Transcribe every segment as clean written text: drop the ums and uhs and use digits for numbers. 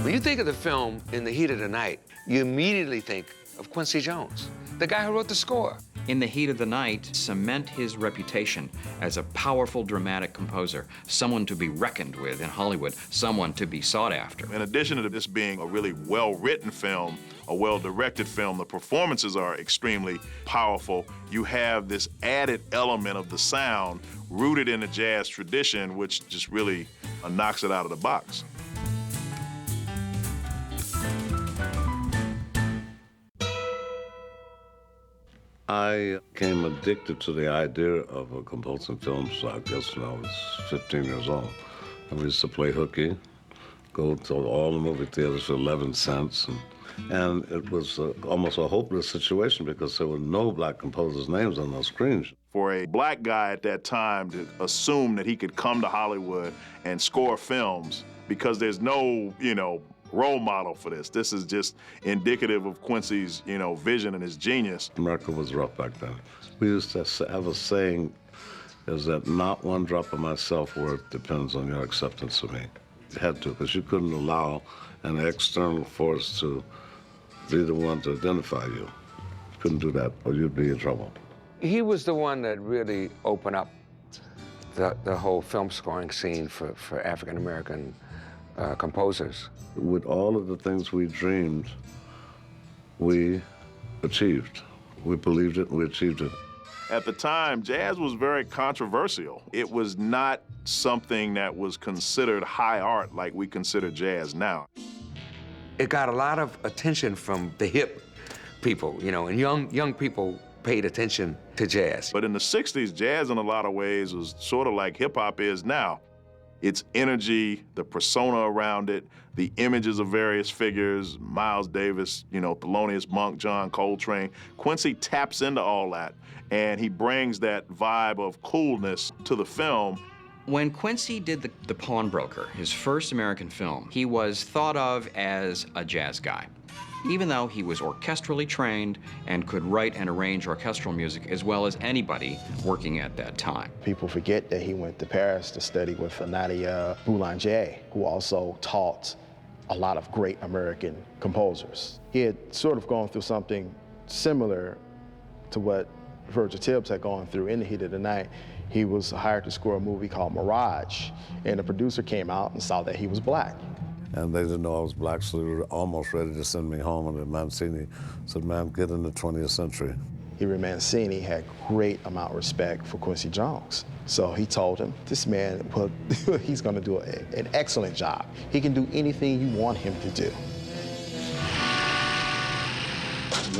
When you think of the film In the Heat of the Night, you immediately think of Quincy Jones, the guy who wrote the score. In the Heat of the Night, cement his reputation as a powerful dramatic composer, someone to be reckoned with in Hollywood, someone to be sought after. In addition to this being a really well-written film, a well-directed film, the performances are extremely powerful. You have this added element of the sound rooted in the jazz tradition, which just really knocks it out of the box. I became addicted to the idea of composing films, I guess, when I was 15 years old. I used to play hooky, go to all the movie theaters for 11 cents, and it was almost a hopeless situation because there were no black composers' names on those screens. For a black guy at that time to assume that he could come to Hollywood and score films because there's no, role model for this. This is just indicative of Quincy's, vision and his genius. America was rough back then. We used to have a saying, is that not one drop of my self-worth depends on your acceptance of me. You had to, because you couldn't allow an external force to be the one to identify you. You couldn't do that, or you'd be in trouble. He was the one that really opened up the whole film scoring scene for African-American composers. With all of the things we dreamed, we achieved. We believed it, and we achieved it. At the time, jazz was very controversial. It was not something that was considered high art like we consider jazz now. It got a lot of attention from the hip people, and young people paid attention to jazz. But in the 60s, jazz in a lot of ways was sort of like hip-hop is now. Its energy, the persona around it, the images of various figures, Miles Davis, Thelonious Monk, John Coltrane. Quincy taps into all that, and he brings that vibe of coolness to the film. When Quincy did The Pawnbroker, his first American film, he was thought of as a jazz guy, even though he was orchestrally trained and could write and arrange orchestral music as well as anybody working at that time. People forget that he went to Paris to study with Nadia Boulanger, who also taught a lot of great American composers. He had sort of gone through something similar to what Virgil Tibbs had gone through in the heat of the night. He was hired to score a movie called Mirage, and the producer came out and saw that he was black. And they didn't know I was black, so they were almost ready to send me home. And then Mancini said, "Man, get in the 20th century." Henry Mancini had great amount of respect for Quincy Jones. So he told him, this man, well, he's gonna do an excellent job. He can do anything you want him to do.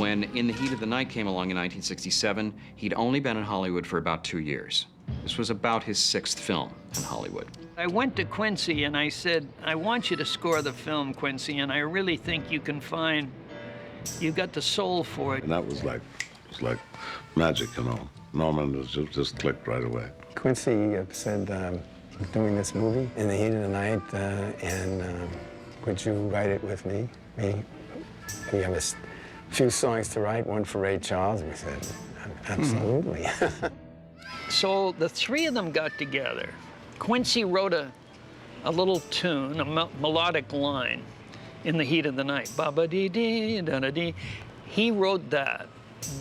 When In the Heat of the Night came along in 1967, he'd only been in Hollywood for about 2 years. This was about his 6th film in Hollywood. I went to Quincy and I said, I want you to score the film, Quincy, and I really think you can find, you got the soul for it. And that was like magic, Norman was just clicked right away. Quincy said, I'm doing this movie In the Heat of the Night, and would you write it with me? We have a few songs to write, one for Ray Charles. And we said, absolutely. So the three of them got together. Quincy wrote a little tune, a melodic line, In the Heat of the Night. Ba-ba-dee-dee, da-da-dee. He wrote that.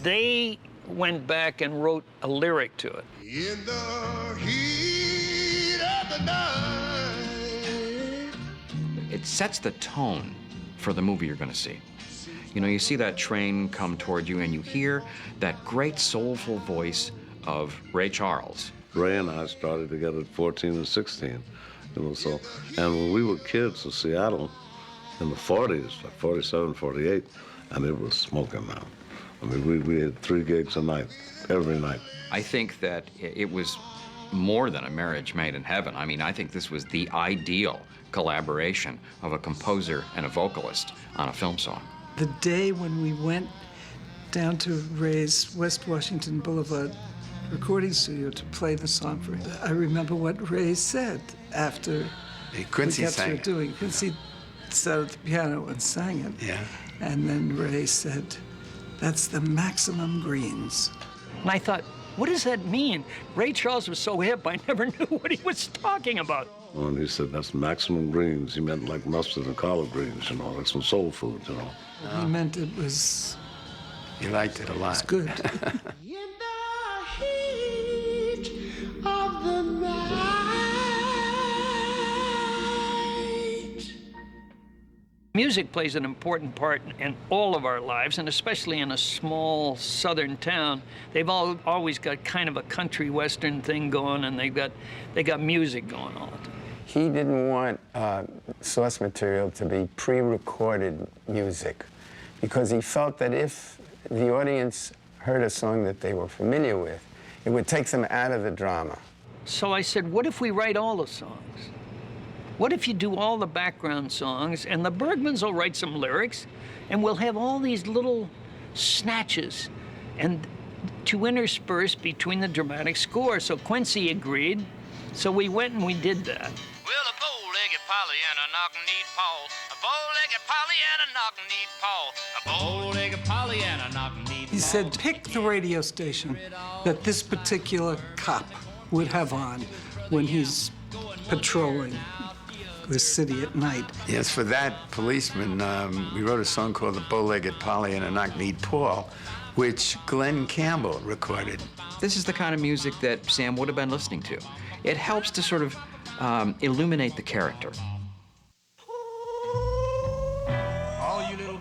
They went back and wrote a lyric to it. In the heat of the night. It sets the tone for the movie you're going to see. You see that train come toward you and you hear that great soulful voice of Ray Charles. Ray and I started together at 14 and 16, and when we were kids in Seattle in the 40s, like 47, 48, and it was smoking now. I mean, we had 3 gigs a night, every night. I think that it was more than a marriage made in heaven. I mean, I think this was the ideal collaboration of a composer and a vocalist on a film song. The day when we went down to Ray's West Washington Boulevard recording studio to play the song for him, I remember what Ray said after Quincy we got sang through it. doing. Quincy sat at the piano and sang it. Yeah. And then Ray said, "That's the maximum greens." And I thought, What does that mean? Ray Charles was so hip, I never knew what he was talking about. When he said that's maximum greens, he meant like mustard and collard greens, you know, like some soul food, you know. He meant it was He liked it a lot. it's good. In the heat of the night. Music plays an important part in all of our lives, and especially in a small southern town. They've always got kind of a country western thing going, and they got music going all the time. He didn't want source material to be pre-recorded music because he felt that if the audience heard a song that they were familiar with, it would take them out of the drama. So I said, what if we write all the songs? What if you do all the background songs, and the Bergmans will write some lyrics, and we'll have all these little snatches and to intersperse between the dramatic score. So Quincy agreed, so we went and we did that. Well, a bow-legged Pollyanna knock-kneed Paul. A bow-legged Pollyanna knock-kneed Paul. A bow-legged Pollyanna knock-kneed Paul. He said, pick the radio station that this particular cop would have on when he's patrolling the city at night. Yes, for that policeman, we wrote a song called The Bow-Legged Polly and a Knock-Kneed Paul, which Glenn Campbell recorded. This is the kind of music that Sam would have been listening to. It helps to sort of illuminate the character.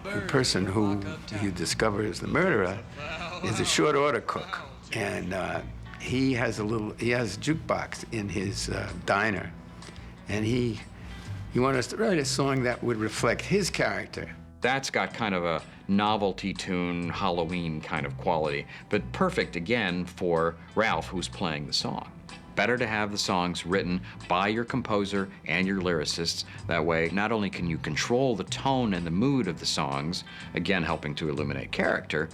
The person who you discover is the murderer is a short order cook, and he has a jukebox in his diner, and he wanted us to write a song that would reflect his character. That's got kind of a novelty tune, Halloween kind of quality, but perfect again for Ralph, who's playing the song. Better to have the songs written by your composer and your lyricists. That way, not only can you control the tone and the mood of the songs, again helping to illuminate character,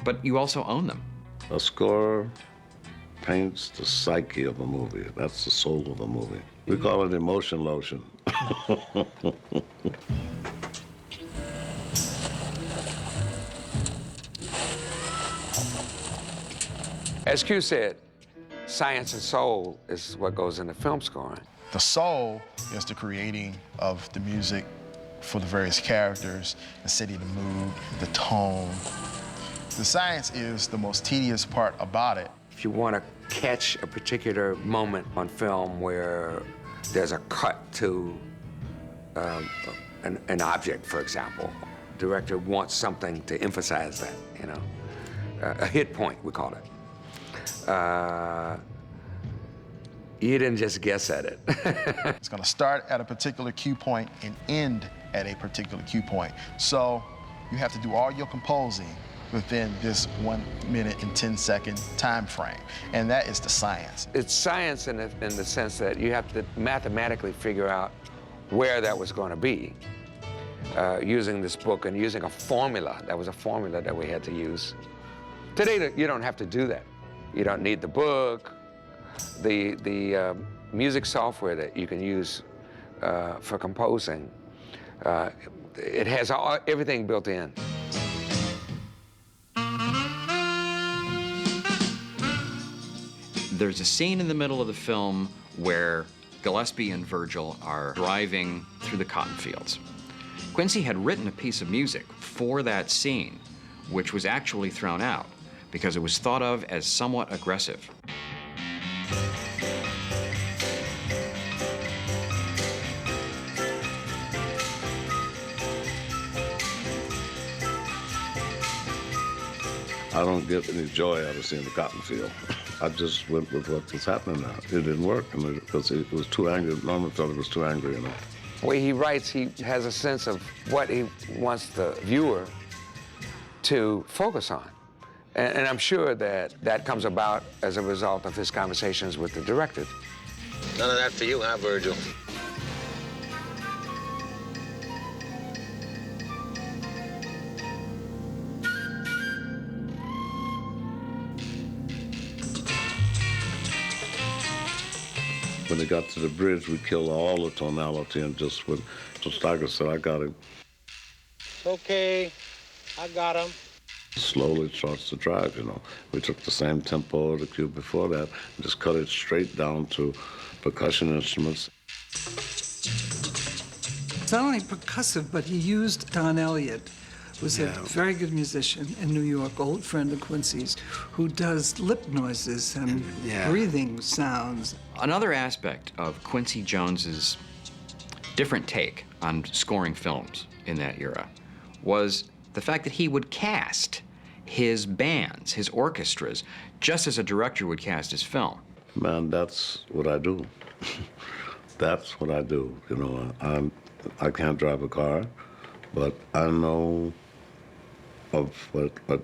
but you also own them. A score paints the psyche of a movie. That's the soul of a movie. We call it emotion lotion. As Q said, science and soul is what goes into film scoring. The soul is the creating of the music for the various characters, the city, the mood, the tone. The science is the most tedious part about it. If you want to catch a particular moment on film where there's a cut to an object, for example, the director wants something to emphasize that, you know, a hit point, we call it. You didn't just guess at it. It's going to start at a particular cue point and end at a particular cue point. So you have to do all your composing within this 1 minute and 10 second time frame. And that is the science. It's science in the sense that you have to mathematically figure out where that was going to be using this book and using a formula. That was a formula that we had to use. Today, you don't have to do that. You don't need the book. The music software that you can use for composing, it has everything built in. There's a scene in the middle of the film where Gillespie and Virgil are driving through the cotton fields. Quincy had written a piece of music for that scene, which was actually thrown out because it was thought of as somewhat aggressive. I don't get any joy out of seeing the cotton field. I just went with what was happening now. It didn't work because it was too angry. Norman felt it was too angry, you know. The way he writes, he has a sense of what he wants the viewer to focus on. And I'm sure that that comes about as a result of his conversations with the director. None of that for you, huh, Virgil? When they got to the bridge, we killed all the tonality and just went, so Steiger said, I got him. It's okay. I got him. Slowly starts to drive, you know. We took the same tempo of the cue before that and just cut it straight down to percussion instruments. It's not only percussive, but he used Don Elliott, who's a very good musician in New York, old friend of Quincy's, who does lip noises and breathing sounds. Another aspect of Quincy Jones's different take on scoring films in that era was the fact that he would cast his bands, his orchestras, just as a director would cast his film. Man, that's what I do. That's what I do, you know. I can't drive a car, but I know of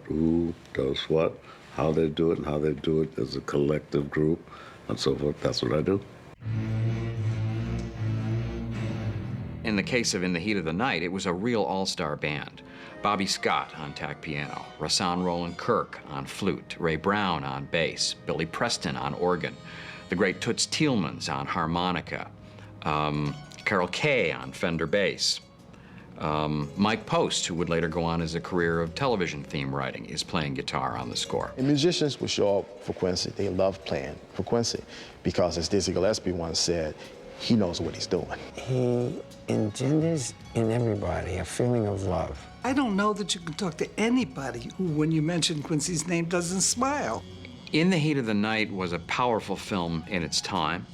who does what, how they do it, and how they do it as a collective group, and so forth. That's what I do. In the case of In the Heat of the Night, it was a real all-star band. Bobby Scott on tack piano, Rahsaan Roland Kirk on flute, Ray Brown on bass, Billy Preston on organ, the great Toots Thielemans on harmonica, Carol Kay on Fender bass. Mike Post, who would later go on as a career of television theme writing, is playing guitar on the score. And musicians would show up for Quincy. They love playing for Quincy because, as Dizzy Gillespie once said, he knows what he's doing. He engenders in everybody a feeling of love. I don't know that you can talk to anybody who, when you mention Quincy's name, doesn't smile. In the Heat of the Night was a powerful film in its time,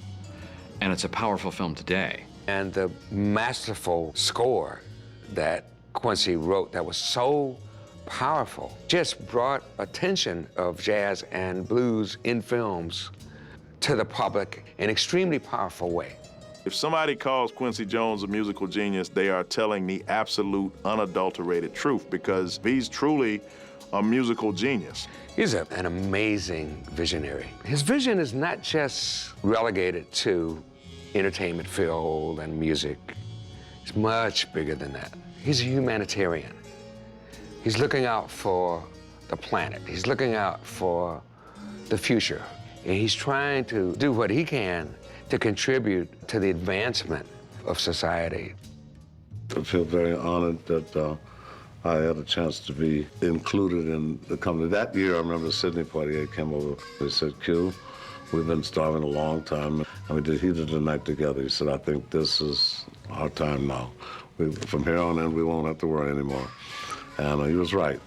and it's a powerful film today. And the masterful score that Quincy wrote that was so powerful just brought attention of jazz and blues in films to the public in an extremely powerful way. If somebody calls Quincy Jones a musical genius, they are telling the absolute, unadulterated truth, because he's truly a musical genius. He's an amazing visionary. His vision is not just relegated to entertainment field and music. It's much bigger than that. He's a humanitarian. He's looking out for the planet. He's looking out for the future. And he's trying to do what he can to contribute to the advancement of society. I feel very honored that I had a chance to be included in the company. That year, I remember Sidney Poitier came over. They said, Q, we've been starving a long time, and we did Heat of the Night together. He said, I think this is our time now. From here on in, we won't have to worry anymore. And he was right.